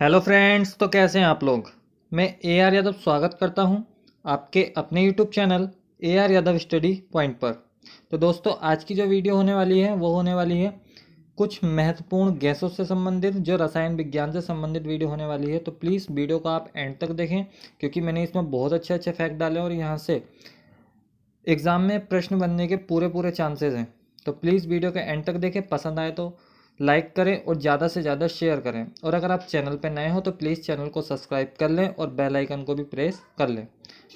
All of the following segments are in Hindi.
हेलो फ्रेंड्स, तो कैसे हैं आप लोग। मैं ए आर यादव स्वागत करता हूं आपके अपने YouTube channel A R Yadav study point पर। तो दोस्तों, आज की जो वीडियो होने वाली है वो होने वाली है कुछ महत्वपूर्ण गैसों से संबंधित, जो रसायन विज्ञान से संबंधित वीडियो होने वाली है। तो प्लीज़ वीडियो को आप एंड तक देखें, क्योंकि मैंने इसमें बहुत अच्छे अच्छे फैक्ट डाले और यहाँ से एग्ज़ाम में प्रश्न बनने के पूरे पूरे चांसेस हैं। तो प्लीज़ वीडियो के एंड तक देखें, पसंद आए तो लाइक करें और ज़्यादा से ज़्यादा शेयर करें। और अगर आप चैनल पर नए हो तो प्लीज़ चैनल को सब्सक्राइब कर लें और बेल आइकन को भी प्रेस कर लें।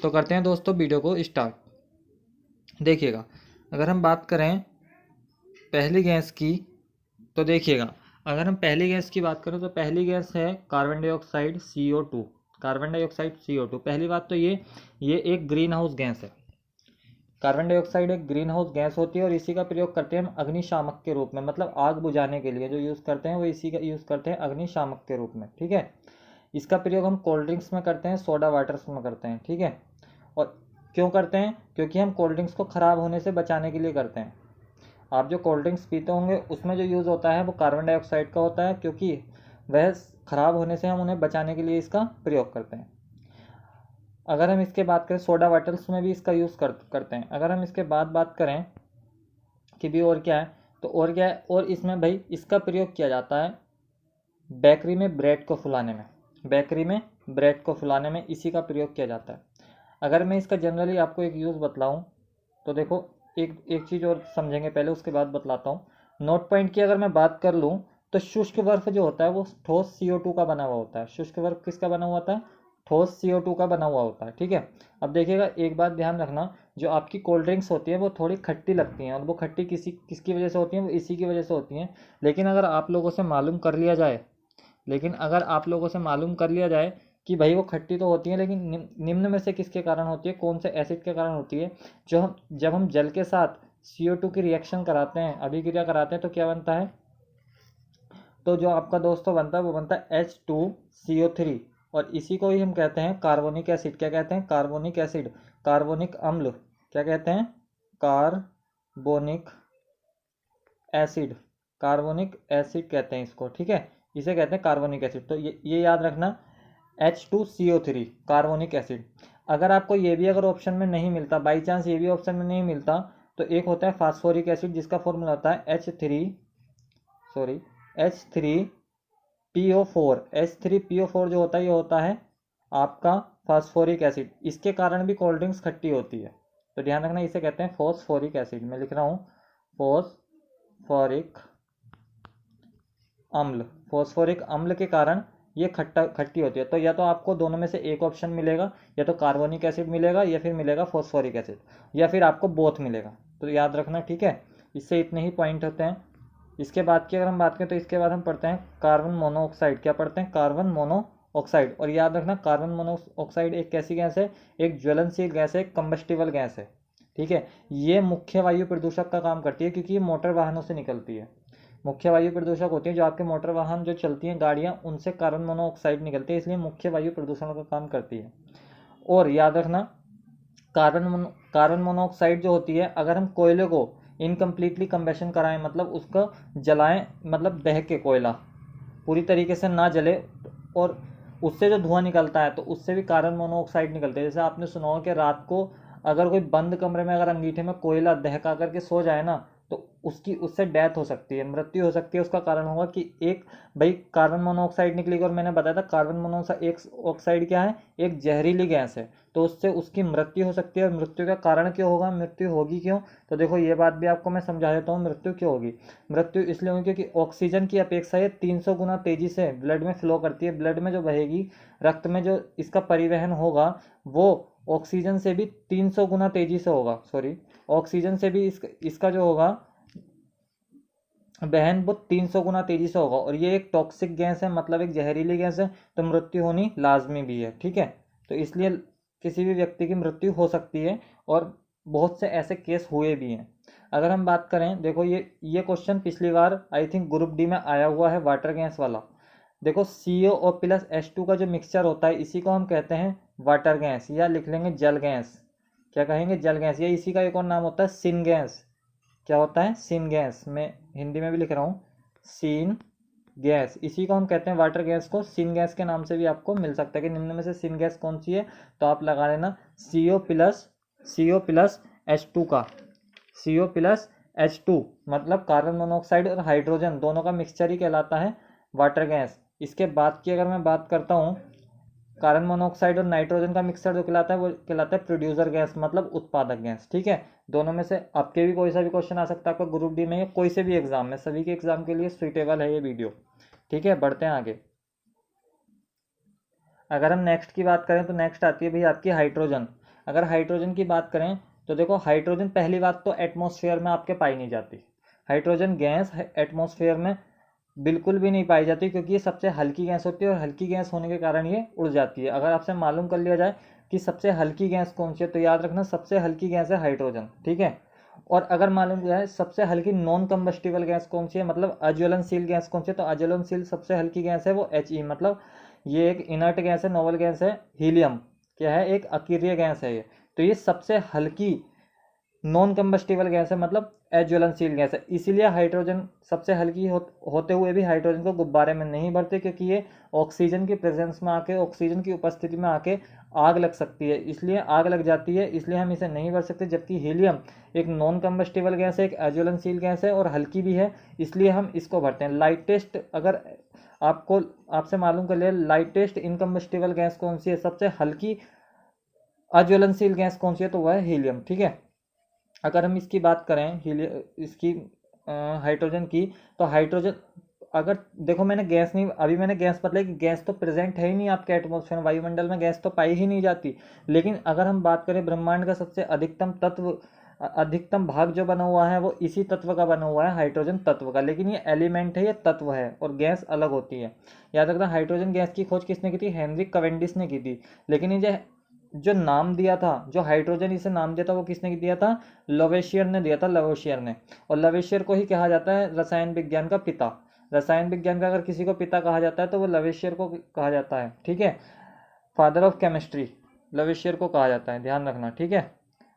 तो करते हैं दोस्तों वीडियो को स्टार्ट। देखिएगा, अगर हम बात करें पहली गैस की, तो देखिएगा, अगर हम पहली गैस की बात करें तो पहली गैस है carbon dioxide CO2। Carbon dioxide CO2, पहली बात तो ये एक ग्रीन हाउस गैस है। कार्बन डाइऑक्साइड एक ग्रीन हाउस गैस होती है और इसी का प्रयोग करते हैं हम अग्निशामक के रूप में, मतलब आग बुझाने के लिए जो यूज़ करते हैं वो इसी का यूज़ करते हैं अग्निशामक के रूप में। ठीक है, इसका प्रयोग हम कोल्ड ड्रिंक्स में करते हैं, सोडा वाटर्स में करते हैं। ठीक है, और क्यों करते हैं? क्योंकि हम कोल्ड ड्रिंक्स को ख़राब होने से बचाने के लिए करते हैं। आप जो कोल्ड ड्रिंक्स पीते होंगे उसमें जो यूज़ होता है वो कार्बन डाइऑक्साइड का होता है, क्योंकि वह ख़राब होने से हम उन्हें बचाने के लिए इसका प्रयोग करते हैं। अगर हम इसके बात करें, सोडा वाटर्स में भी इसका यूज़ करते हैं। अगर हम इसके बाद बात करें कि भी और क्या है, तो और क्या है, और इसमें भाई इसका प्रयोग किया जाता है बेकरी में ब्रेड को फुलाने में। बेकरी में ब्रेड को फुलाने में इसी का प्रयोग किया जाता है। अगर मैं इसका जनरली आपको एक यूज़ बतलाऊँ तो देखो, एक चीज़ और समझेंगे पहले, उसके बाद बतलाता हूँ। नोट पॉइंट की अगर मैं बात कर लूँ तो शुष्क बर्फ जो होता है वो ठोस CO2 का बना हुआ होता है। शुष्क बर्फ किसका बना हुआ होता है? ठोस CO2 का बना हुआ होता है। ठीक है, अब देखिएगा, एक बात ध्यान रखना, जो आपकी कोल्ड ड्रिंक्स होती है वो थोड़ी खट्टी लगती हैं, और वो खट्टी किसकी वजह से होती हैं? वो इसी की वजह से होती हैं। लेकिन अगर आप लोगों से मालूम कर लिया जाए कि भाई वो खट्टी तो होती है, लेकिन निम्न में से किसके कारण होती है, कौन से एसिड के कारण होती है, जब हम जल के साथ CO2 की रिएक्शन कराते हैं, अभिक्रिया कराते हैं, तो क्या बनता है? तो जो आपका दोस्तों बनता है वो बनता है H2CO3, और इसी को ही हम कहते हैं कार्बोनिक एसिड। क्या कहते हैं? कार्बोनिक एसिड, कार्बोनिक अम्ल। क्या कहते हैं? कार्बोनिक एसिड, कार्बोनिक एसिड कहते हैं इसको। ठीक है, इसे कहते हैं कार्बोनिक एसिड। तो ये याद रखना, H2CO3 कार्बोनिक एसिड। अगर आपको ये भी अगर ऑप्शन में नहीं मिलता, बाई चांस ये भी ऑप्शन में नहीं मिलता, तो एक होता है फास्फोरिक एसिड, जिसका फॉर्मूला होता है H3PO4। H3PO4 जो होता है, ये होता है आपका फास्फोरिक एसिड। इसके कारण भी कोल्ड ड्रिंक्स खट्टी होती है, तो ध्यान रखना, इसे कहते हैं फॉस्फोरिक एसिड। मैं लिख रहा हूँ फॉस्फोरिक अम्ल। फॉस्फोरिक अम्ल के कारण ये खट्टी होती है। तो या तो आपको दोनों में से एक ऑप्शन मिलेगा, या तो कार्बोनिक एसिड मिलेगा या फिर मिलेगा फॉस्फोरिक एसिड, या फिर आपको बोथ मिलेगा। तो याद रखना, ठीक है। इससे इतने ही पॉइंट होते हैं। इसके बाद की अगर हम बात करें तो इसके बाद हम पढ़ते हैं कार्बन मोनोऑक्साइड। क्या पढ़ते हैं? Carbon monoxide. और याद रखना, कार्बन मोनोऑक्साइड एक कैसी गैस है? एक ज्वलनशील गैस है, एक कंबस्टिबल गैस है। ठीक है, ये मुख्य वायु प्रदूषक का काम करती है, क्योंकि ये मोटर वाहनों से निकलती है। मुख्य वायु प्रदूषक होती है जो आपके मोटर वाहन जो चलती हैं गाड़ियां, उनसे कार्बन मोनोऑक्साइड निकलती है, इसलिए मुख्य वायु प्रदूषण का काम करती है। और याद रखना, कार्बन मोनोऑक्साइड जो होती है, अगर हम कोयले को इनकम्प्लीटली कंबेशन कराएं, मतलब उसको जलाएं, मतलब दह के कोयला पूरी तरीके से ना जले, और उससे जो धुआं निकलता है तो उससे भी कार्बन मोनोऑक्साइड निकलते हैं। जैसे आपने सुना हो कि रात को अगर कोई बंद कमरे में अगर अंगीठे में कोयला दहका करके सो जाए ना, तो उससे डेथ हो सकती है, मृत्यु हो सकती है। उसका कारण होगा कि एक भाई कार्बन मोनोऑक्साइड निकलेगी, और मैंने बताया था कार्बन मोनोऑक्साइड क्या है? एक जहरीली गैस है, तो उससे उसकी मृत्यु हो सकती है। और मृत्यु का कारण क्यों होगा? मृत्यु होगी क्यों? तो देखो, ये बात भी आपको मैं समझा देता हूँ। मृत्यु क्यों होगी? मृत्यु इसलिए होगी क्योंकि ऑक्सीजन की अपेक्षा ये 300 गुना तेजी से ब्लड में फ्लो करती है। ब्लड में जो बहेगी, रक्त में जो इसका परिवहन होगा, वो ऑक्सीजन से भी 300 गुना तेजी से होगा। सॉरी, ऑक्सीजन से भी इसका जो होगा बहन, वो 300 गुना तेजी से होगा। और ये एक टॉक्सिक गैस है, मतलब एक जहरीली गैस है, तो मृत्यु होनी लाजमी भी है। ठीक है, तो इसलिए किसी भी व्यक्ति की मृत्यु हो सकती है, और बहुत से ऐसे केस हुए भी हैं। अगर हम बात करें, देखो ये क्वेश्चन पिछली बार आई थिंक ग्रुप डी में आया हुआ है, वाटर गैस वाला। देखो, CO और प्लस H2 का जो मिक्सचर होता है, इसी को हम कहते हैं वाटर गैस, या लिख लेंगे जल गैस। क्या कहेंगे, जल गैस, या इसी का एक और नाम होता है सिन गैस। क्या होता है, सिन गैस, मैं हिंदी में भी लिख रहा हूँ, सिन गैस। इसी को हम कहते हैं वाटर गैस को, सिन गैस के नाम से भी आपको मिल सकता है कि निम्न में से सिन गैस कौन सी है, तो आप लगा लेना CO+H2 का, CO+H2 मतलब कार्बन मोनोऑक्साइड और हाइड्रोजन दोनों का मिक्सचर ही कहलाता है वाटर गैस। इसके बाद की अगर मैं बात करता हूँ, कार्बन मोनोऑक्साइड और नाइट्रोजन का मिक्सचर जो कहलाता है वो कहलाता है प्रोड्यूसर गैस, मतलब उत्पादक गैस। ठीक है, दोनों में से आपके भी कोई सा भी क्वेश्चन आ सकता है आपका ग्रुप डी में या कोई से भी एग्जाम में, सभी के एग्जाम के लिए सुइटेबल है ये वीडियो। ठीक है, बढ़ते हैं आगे। अगर हम नेक्स्ट की बात करें तो नेक्स्ट आती है भाई आपकी हाइड्रोजन। अगर हाइड्रोजन की बात करें तो देखो, हाइड्रोजन पहली बात तो एटमॉस्फेयर में आपके पाई नहीं जाती। हाइड्रोजन गैस एटमॉस्फेयर में बिल्कुल भी नहीं पाई जाती, क्योंकि ये सबसे हल्की गैस होती है और हल्की गैस होने के कारण ये उड़ जाती है। अगर आपसे मालूम कर लिया जाए कि सबसे हल्की गैस कौन सी है, तो याद रखना सबसे हल्की गैस है हाइड्रोजन। ठीक है, और अगर मालूम किया जाए सबसे हल्की नॉन कंबस्टिबल गैस कौन सी है, मतलब अज्वलनशील गैस कौन सी है, तो अज्वलनशील सबसे हल्की गैस है वो He, मतलब ये एक इनर्ट गैस है, नोवल गैस है। हीलियम क्या है, एक अकीर्य गैस है ये। तो ये सबसे हल्की नॉन कंबस्टिबल गैस है, मतलब अज्वलनशील गैस है। इसीलिए हाइड्रोजन सबसे हल्की होते हुए भी हाइड्रोजन को गुब्बारे में नहीं भरते, क्योंकि ये ऑक्सीजन की प्रेजेंस में आके, ऑक्सीजन की उपस्थिति में आके आग लग सकती है, इसलिए आग लग जाती है, इसलिए हम इसे नहीं भर सकते। जबकि हीलियम एक नॉन कंबस्टिबल गैस है, एक अज्वलनशील गैस है और हल्की भी है, इसलिए हम इसको भरते हैं। लाइटेस्ट अगर आपसे मालूम कर लिया लाइटेस्ट इनकम्बस्टिबल गैस कौन सी है, सबसे हल्की अज्वलनशील गैस कौन सी है, तो वह है हीलियम। ठीक है, अगर हम इसकी बात करें इसकी हाइड्रोजन की, तो हाइड्रोजन अगर देखो, मैंने गैस नहीं, अभी मैंने गैस बतलाई कि गैस तो प्रेजेंट है ही नहीं आपके एटमॉस्फेयर, वायुमंडल में गैस तो पाई ही नहीं जाती। लेकिन अगर हम बात करें ब्रह्मांड का सबसे अधिकतम भाग जो बना हुआ है वो इसी तत्व का बना हुआ है, हाइड्रोजन तत्व का। लेकिन ये एलिमेंट है, ये तत्व है, और गैस अलग होती है। याद रखना, हाइड्रोजन गैस की खोज किसने की थी, हेनरिक कैवेंडिश ने की थी। लेकिन ये जो नाम दिया था, जो हाइड्रोजन इसे नाम दिया था, वो किसने दिया था, लवेशियर ने दिया था, लवेशियर ने। और लवेशियर को ही कहा जाता है रसायन विज्ञान का पिता। रसायन विज्ञान का अगर किसी को पिता कहा जाता है तो वो लवेशियर को कहा जाता है। ठीक है, फादर ऑफ केमिस्ट्री लवेशियर को कहा जाता है, ध्यान रखना। ठीक है,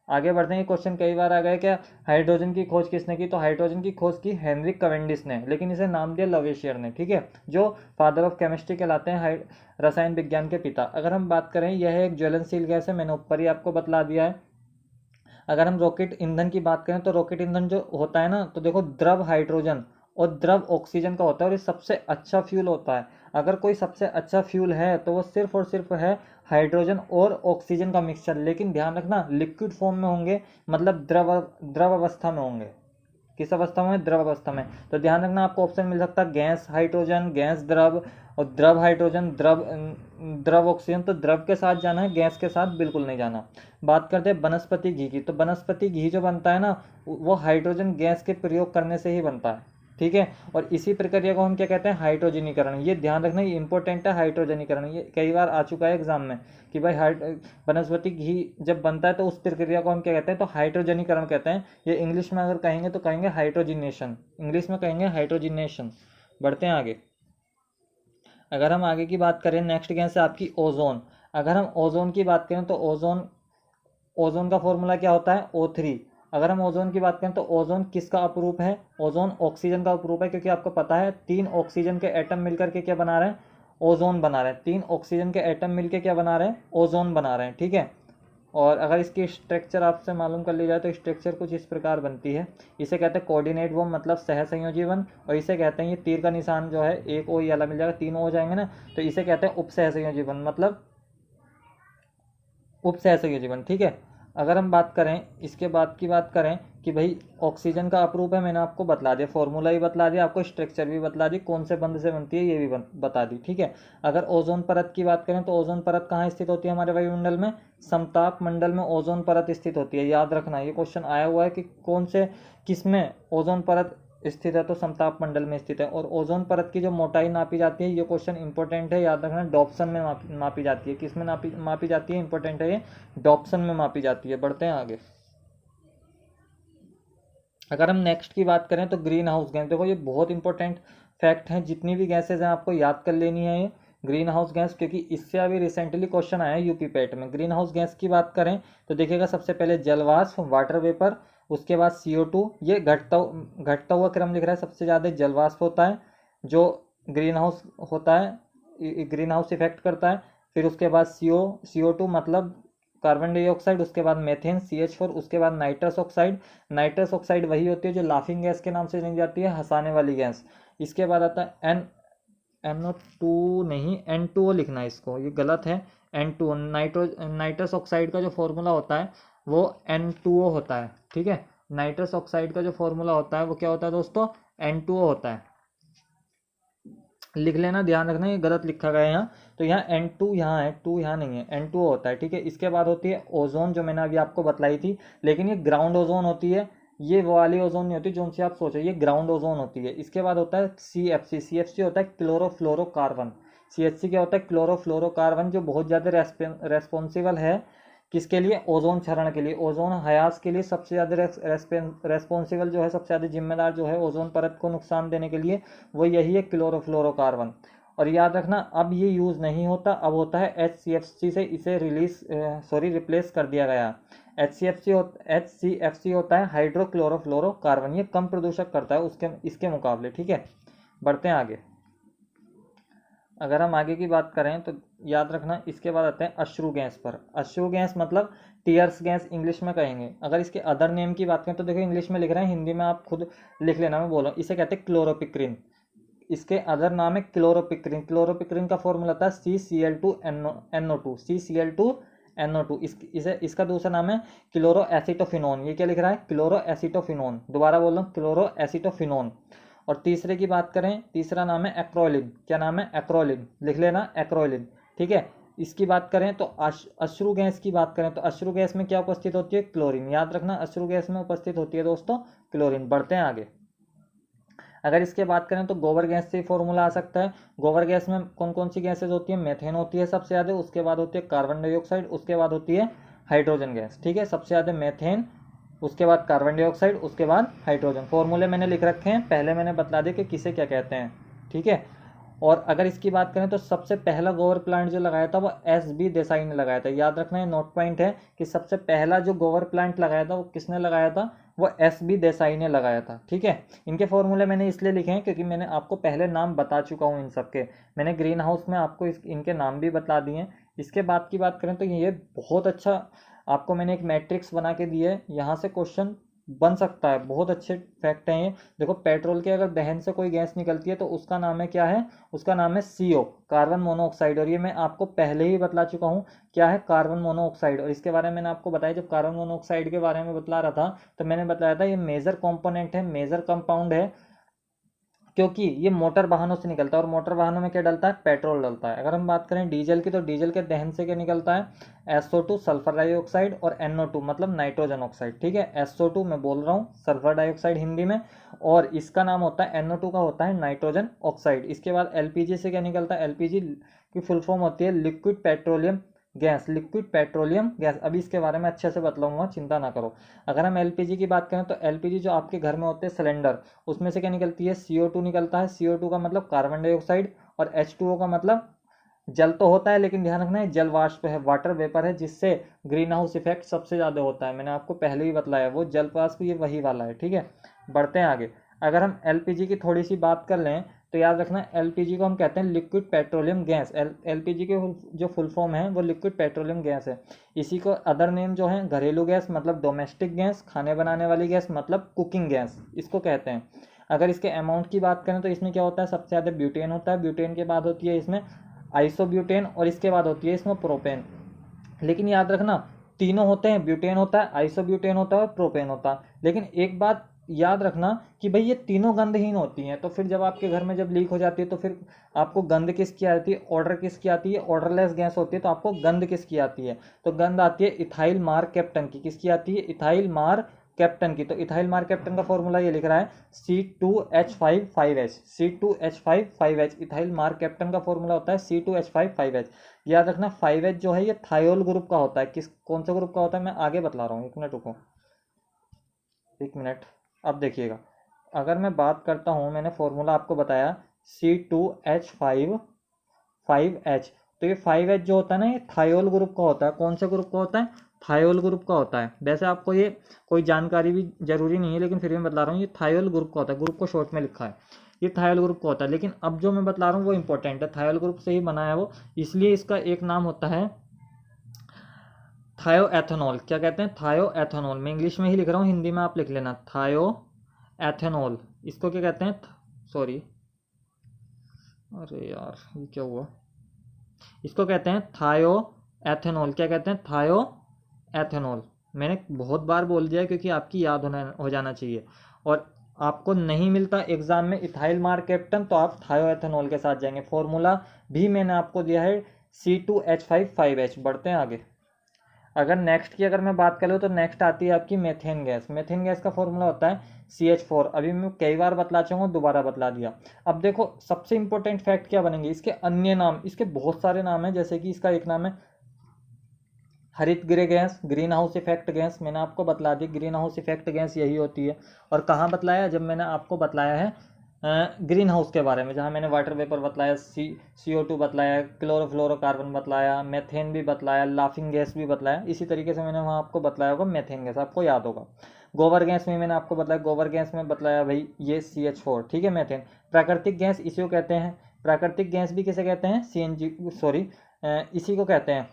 आगे बढ़ते हैं। क्वेश्चन कई बार आ गए, क्या हाइड्रोजन की खोज किसने की, तो हाइड्रोजन की खोज की हेनरिक कैवेंडिश ने, लेकिन इसे नाम दिया लवेशियर ने। ठीक है, जो फादर ऑफ केमिस्ट्री कहलाते हैं, रसायन विज्ञान के पिता। अगर हम बात करें, यह एक ज्वलनशील गैस है, मैंने ऊपर ही आपको बतला दिया है। अगर हम रॉकेट ईंधन की बात करें तो रॉकेट ईंधन जो होता है ना, तो देखो द्रव हाइड्रोजन और द्रव ऑक्सीजन का होता है, और ये सबसे अच्छा फ्यूल होता है। अगर कोई सबसे अच्छा फ्यूल है तो वो सिर्फ और सिर्फ है हाइड्रोजन और ऑक्सीजन का मिक्सचर। लेकिन ध्यान रखना, लिक्विड फॉर्म में होंगे, मतलब द्रव अवस्था में होंगे। किस अवस्था में, द्रव अवस्था में। तो ध्यान रखना, आपको ऑप्शन मिल सकता है गैस हाइड्रोजन, गैस द्रव, और द्रव हाइड्रोजन, द्रव ऑक्सीजन। तो द्रव के साथ जाना है, गैस के साथ बिल्कुल नहीं जाना। बात करते हैं वनस्पति घी की, तो वनस्पति घी जो बनता है ना, वो हाइड्रोजन गैस के प्रयोग करने से ही बनता है। ठीक है, और इसी प्रक्रिया को हम क्या कहते हैं, हाइड्रोजनीकरण। ये ध्यान रखना, ये इंपॉर्टेंट है, हाइड्रोजनीकरण। ये कई बार आ चुका है एग्जाम में कि भाई वनस्पति घी जब बनता है तो उस प्रक्रिया को हम क्या कहते हैं, तो हाइड्रोजनीकरण कहते हैं। ये इंग्लिश में अगर कहेंगे तो कहेंगे हाइड्रोजिनेशन, इंग्लिश में कहेंगे हाइड्रोजिनेशन। बढ़ते हैं आगे। अगर हम आगे की बात करें, नेक्स्ट गैस है आपकी ओजोन। अगर हम ओजोन की बात करें तो ओजोन का फॉर्मूला क्या होता है, O3। अगर हम ओजोन की बात करें तो ओजोन किसका अपरूप है, ओजोन ऑक्सीजन का अपरूप है, क्योंकि आपको पता है 3 ऑक्सीजन के एटम मिलकर के क्या बना रहे हैं, ओजोन बना रहे हैं। 3 ऑक्सीजन के एटम मिलकर क्या बना रहे हैं, ओजोन बना रहे हैं। ठीक है, और अगर इसकी स्ट्रक्चर आपसे मालूम कर ली जाए तो स्ट्रक्चर कुछ इस प्रकार बनती है। इसे कहते हैं कोऑर्डिनेट बॉन्ड, मतलब सहसंयोजी बंध। और इसे कहते हैं, ये तीर का निशान जो है, एक ओ वाला मिल जाएगा, 3 हो जाएंगे ना, तो इसे कहते हैं उपसहसंयोजी बंध, मतलब उपसहसंयोजी बंध। ठीक है, अगर हम बात करें, इसके बाद की बात करें कि भाई ऑक्सीजन का अपरूप है, मैंने आपको बतला दिया, फॉर्मूला भी बतला दिया, आपको स्ट्रक्चर भी बतला दी, कौन से बंध से बनती है ये भी बता दी। ठीक है, अगर ओजोन परत की बात करें तो ओजोन परत कहाँ स्थित होती है हमारे वायुमंडल में, समताप मंडल में ओजोन परत स्थित होती है। याद रखना, ये क्वेश्चन आया हुआ है कि कौन से किसमें ओजोन परत स्थित है, तो समताप मंडल में स्थित है। और ओजोन परत की जो मोटाई नापी जाती है, ये क्वेश्चन इंपॉर्टेंट है, याद रखना, डॉप्सन में मापी जाती है। किस में मापी जाती है, इंपॉर्टेंट है ये, डॉप्सन में मापी जाती है। बढ़ते हैं आगे। अगर हम नेक्स्ट की बात करें तो ग्रीन हाउस गैस, देखो ये बहुत इंपॉर्टेंट फैक्ट है, जितनी भी गैसेज हैं आपको याद कर लेनी है ये, ग्रीन हाउस गैस, क्योंकि इससे अभी रिसेंटली क्वेश्चन आया है यूपी पेट में। ग्रीन हाउस गैस की बात करें तो देखिएगा सबसे पहले जलवाष्प, वाटर वेपर, उसके बाद CO2। ये घटता हुआ क्रम लिख रहा है। सबसे ज़्यादा जलवाष्प होता है जो ग्रीन हाउस होता है, ग्रीन हाउस इफेक्ट करता है। फिर उसके बाद CO2 मतलब कार्बन डाइऑक्साइड, उसके बाद मेथेन CH4, उसके बाद नाइट्रस ऑक्साइड। नाइट्रस ऑक्साइड वही होती है जो लाफिंग गैस के नाम से जानी जाती है, हंसाने वाली गैस। इसके बाद आता है NO2 नहीं, N2O लिखना है इसको, ये गलत है। N2O नाइट्रस ऑक्साइड का जो फॉर्मूला होता है वो N2O होता है, ठीक है। नाइट्रस ऑक्साइड का जो फॉर्मूला होता है वो क्या होता है दोस्तों, N2O होता है। लिख लेना, ध्यान रखना, ये गलत लिखा गया है यहाँ। तो यहाँ N2 यहाँ है, 2 यहाँ नहीं है, N2O होता है, ठीक है। इसके बाद होती है ओजोन, जो मैंने अभी आपको बतलाई थी, लेकिन ये ग्राउंड ओजोन होती है, ये वो वाली ओजोन नहीं होती जो उनसे आप सोचो, ये ग्राउंड ओजोन होती है। इसके बाद होता है CFC होता है क्लोरोफ्लोरोकार्बन। CHC क्या होता है, क्लोरोफ्लोरोकार्बन, जो बहुत ज़्यादा रेस्पॉन्सिबल है किसके लिए, ओजोन क्षरण के लिए, ओजोन हयास के लिए सबसे ज़्यादा रेस्पॉन्सिबल जो है, सबसे ज़्यादा जिम्मेदार जो है ओजोन परत को नुकसान देने के लिए, वो यही है क्लोरोफ्लोरोकार्बन। और याद रखना अब ये यूज़ नहीं होता, अब होता है HCFC से इसे रिप्लेस कर दिया गया। HCFC होता है हाइड्रोक्लोरोफ्लोरोकार्बन, ये कम प्रदूषक करता है इसके मुकाबले, ठीक है। बढ़ते हैं आगे। अगर हम आगे की बात करें तो याद रखना इसके बाद आते हैं अश्रु गैस पर। अश्रु गैस मतलब टीयर्स गैस इंग्लिश में कहेंगे। अगर इसके अदर नेम की बात करें तो देखो इंग्लिश में लिख रहे हैं, हिंदी में आप खुद लिख लेना, मैं बोल रहा हूँ। इसे कहते हैं क्लोरोपिक्रिन, इसके अदर नाम है क्लोरोपिक्रिन। क्लोरोपिक्रिन का फॉर्मूला था CCl2NO2, CCl2NO2। इसका दूसरा नाम है क्लोरोएसिटोफिनोन। ये क्या लिख रहा है, क्लोरोएसिटोफिनोन। दोबारा बोल रहा हूँ, क्लोरोएसिटोफिनोन। और तीसरे की बात करें, तीसरा नाम है एक्रोलिन। क्या नाम है, एक्रोलिन, लिख लेना एक्रोलिन, ठीक है। इसकी बात करें तो अश्रु गैस की बात करें तो अश्रु गैस में क्या उपस्थित होती है, क्लोरीन। याद रखना अश्रु गैस में उपस्थित होती है दोस्तों क्लोरीन। बढ़ते हैं आगे। अगर इसके बात करें तो गोबर गैस से फॉर्मूला आ सकता है। गोबर गैस में कौन कौन सी गैसेज होती है, मेथेन होती है सबसे ज़्यादा, उसके बाद होती है कार्बन डाइऑक्साइड, उसके बाद होती है हाइड्रोजन गैस, ठीक है। सबसे ज़्यादा मेथेन, उसके बाद कार्बन डाइऑक्साइड, उसके बाद हाइड्रोजन। फॉर्मूले मैंने लिख रखे हैं, पहले मैंने बता दिया कि किसे क्या कहते हैं, ठीक है। और अगर इसकी बात करें तो सबसे पहला गोबर प्लांट जो लगाया था वो SB देसाई ने लगाया था। याद रखना, ये नोट पॉइंट है कि सबसे पहला जो गोबर प्लांट लगाया था वो किसने लगाया था, वो SB देसाई ने लगाया था, ठीक है। इनके फॉर्मूले मैंने इसलिए लिखे हैं क्योंकि मैंने आपको पहले नाम बता चुका हूँ इन सबके। मैंने ग्रीन हाउस में आपको इनके नाम भी बता दिए हैं। इसके बाद की बात करें तो ये बहुत अच्छा आपको मैंने एक मैट्रिक्स बना के दी है, यहाँ से क्वेश्चन बन सकता है। बहुत अच्छे फैक्ट हैं ये। देखो पेट्रोल के अगर दहन से कोई गैस निकलती है तो उसका नाम है क्या है, उसका नाम है CO, कार्बन मोनोऑक्साइड। और ये मैं आपको पहले ही बतला चुका हूँ क्या है, कार्बन मोनोऑक्साइड। और इसके बारे में मैंने आपको बताया, जब कार्बन मोनोऑक्साइड के बारे में बतला रहा था तो मैंने बताया था ये मेजर कॉम्पोनेंट है, मेजर कंपाउंड है, क्योंकि ये मोटर वाहनों से निकलता है। और मोटर वाहनों में क्या डलता है, पेट्रोल डलता है। अगर हम बात करें डीजल की तो डीजल के दहन से क्या निकलता है, SO2 सल्फर डाइऑक्साइड, और NO2 मतलब नाइट्रोजन ऑक्साइड, ठीक है। SO2 मैं बोल रहा हूँ सल्फर डाइऑक्साइड हिंदी में, और इसका नाम होता है NO2 का होता है नाइट्रोजन ऑक्साइड। इसके बाद LPG से क्या निकलता है, LPG की फुल फॉर्म होती है liquid petroleum gas, liquid petroleum gas. अभी इसके बारे में अच्छे से बतलाऊंगा, चिंता ना करो। अगर हम LPG की बात करें तो LPG जो आपके घर में होते हैं सिलेंडर, उसमें से क्या निकलती है, CO2 निकलता है। CO2 का मतलब कार्बन डाइऑक्साइड, और H2O का मतलब जल तो होता है, लेकिन ध्यान रखना है जल वाष्प है, वाटर वेपर है, जिससे ग्रीन हाउस इफेक्ट सबसे ज़्यादा होता है। मैंने आपको पहले ही बतलाया, वो जल वाष्प ये वही वाला है, ठीक है। बढ़ते हैं आगे। अगर हम LPG की थोड़ी सी बात कर लें तो याद रखना LPG को हम कहते हैं लिक्विड पेट्रोलियम गैस। LPG के जो फुल फॉर्म है वो लिक्विड पेट्रोलियम गैस है। इसी को अदर नेम जो है घरेलू गैस मतलब डोमेस्टिक गैस, खाने बनाने वाली गैस मतलब कुकिंग गैस, इसको कहते हैं। अगर इसके अमाउंट की बात करें तो इसमें क्या होता है, सबसे ज़्यादा ब्यूटेन होता है, ब्यूटेन के बाद होती है इसमें आइसोब्यूटेन, और इसके बाद होती है इसमें प्रोपेन। लेकिन याद रखना तीनों होते हैं, ब्यूटेन होता है, आइसोब्यूटेन होता है और प्रोपेन होता है। लेकिन एक बात याद रखना कि भाई ये तीनों गंधहीन होती हैं, तो फिर जब आपके घर में जब लीक हो जाती है तो फिर आपको गंध किसकी आती है, ऑर्डर किसकी आती है, ऑर्डरलेस गैस होती है, तो आपको गंध किसकी आती है, तो गंध आती है इथाइल मार कैप्टन की। किसकी आती है, इथाइल मार कैप्टन की। तो इथाइल मार कैप्टन का फॉर्मूला ये लिख रहा है C2H5 C2H5 इथाइल मार कैप्टन का फॉर्मूला होता है C2H5 याद रखना 5H जो है ये थायोल ग्रुप का होता है। कौन सा ग्रुप का होता है मैं आगे बतला रहा हूँ, एक मिनट रुको, एक मिनट। अब देखिएगा, अगर मैं बात करता हूँ, मैंने फॉर्मूला आपको बताया C2H5 5H। तो ये 5H जो होता है ना, ये थायोल ग्रुप का होता है। कौन से ग्रुप का होता है? थायोल ग्रुप का होता है। वैसे आपको ये कोई जानकारी भी जरूरी नहीं है, लेकिन फिर भी मैं बता रहा हूँ, ये थायोल ग्रुप का होता है। ग्रुप को शॉर्ट में लिखा है, ये थायोल ग्रुप का होता है। लेकिन अब जो मैं बता रहा हूँ वो इंपॉर्टेंट है, थायोल ग्रुप से ही बना है वो, इसलिए इसका एक नाम होता है थायोएथेनॉल। क्या कहते हैं? थायोएथेनॉल। मैं इंग्लिश में ही लिख रहा हूँ, हिंदी में आप लिख लेना, थायोएथेनॉल। इसको क्या कहते हैं? सॉरी, अरे यार ये क्या हुआ? इसको कहते हैं थायोएथेनॉल। क्या कहते हैं? थायोएथेनॉल। मैंने बहुत बार बोल दिया क्योंकि आपकी याद हो जाना चाहिए। और आपको नहीं मिलता एग्जाम में इथाइल मार्क कैप्टन, तो आप थायोएथेनॉल के साथ जाएंगे। फॉर्मूला भी मैंने आपको दिया है C2H5 बढ़ते हैं आगे। अगर नेक्स्ट की अगर मैं बात करूँ तो नेक्स्ट आती है आपकी मेथेन गैस। मेथेन गैस का फॉर्मूला होता है CH4। अभी मैं कई बार बतला चुका हूँ, दोबारा बतला दिया। अब देखो सबसे इंपॉर्टेंट फैक्ट क्या बनेंगे, इसके अन्य नाम, इसके बहुत सारे नाम हैं। जैसे कि इसका एक नाम है हरित गृह gas, green house effect gas. मैंने आपको बतला दी ग्रीन हाउस इफेक्ट गैस यही होती है। और कहाँ बतलाया? जब मैंने आपको बतलाया है ग्रीन हाउस के बारे में, जहाँ मैंने वाटर वेपर बतलाया, CO2 बतलाया, क्लोरोफ्लोरोकार्बन बतलाया, मेथेन भी बतलाया, लाफिंग गैस भी बतलाया। इसी तरीके से मैंने वहाँ आपको बतलाया होगा मेथेन गैस, आपको याद होगा। गोबर गैस में मैंने आपको बताया, गोबर गैस में बतलाया भाई ये CH4, ठीक है, मेथेन। प्राकृतिक गैस इसी को कहते हैं। प्राकृतिक गैस भी किसे कहते हैं? CNG, सॉरी, इसी को कहते हैं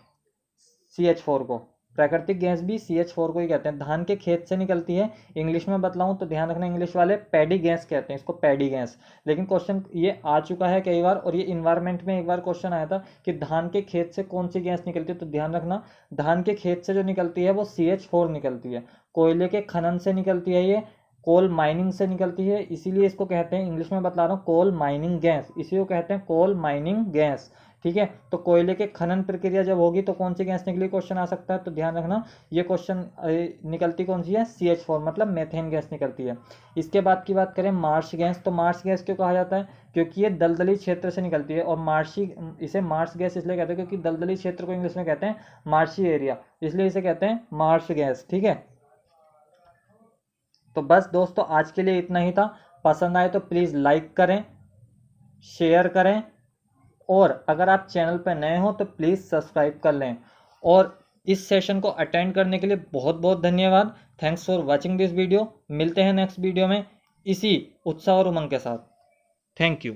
CH4 को। प्राकृतिक गैस भी CH4 को ही कहते हैं। धान के खेत से निकलती है। इंग्लिश में बतलाऊं तो ध्यान रखना, इंग्लिश वाले पैडी गैस कहते हैं इसको, पैडी गैस। लेकिन क्वेश्चन ये आ चुका है कई बार, और ये इन्वायरमेंट में एक बार क्वेश्चन आया था कि धान के खेत से कौन सी गैस निकलती है, तो ध्यान रखना धान के खेत से जो निकलती है वो CH4 निकलती है। कोयले के खनन से निकलती है ये, कोल माइनिंग से निकलती है, इसीलिए इसको कहते हैं, इंग्लिश में बता रहा हूँ, कोल माइनिंग गैस। इसी को कहते हैं कोल माइनिंग गैस, ठीक है। तो कोयले के खनन प्रक्रिया जब होगी तो कौन सी गैस निकली, क्वेश्चन आ सकता है। तो ध्यान रखना ये क्वेश्चन निकलती कौन सी है? CH4, मतलब मेथेन गैस निकलती है। इसके बाद की बात करें मार्श गैस, तो मार्श गैस क्यों कहा जाता है? क्योंकि ये दलदली क्षेत्र से निकलती है। और मार्शी, इसे मार्श गैस इसलिए कहते हैं क्योंकि दलदली क्षेत्र को इंग्लिश में कहते हैं मार्शी एरिया, इसलिए इसे कहते हैं मार्श गैस, ठीक है। तो बस दोस्तों आज के लिए इतना ही था। पसंद आए तो प्लीज़ लाइक करें, शेयर करें, और अगर आप चैनल पर नए हो तो प्लीज़ सब्सक्राइब कर लें। और इस सेशन को अटेंड करने के लिए बहुत बहुत धन्यवाद। Thanks for watching this video. मिलते हैं नेक्स्ट वीडियो में इसी उत्साह और उमंग के साथ। Thank you.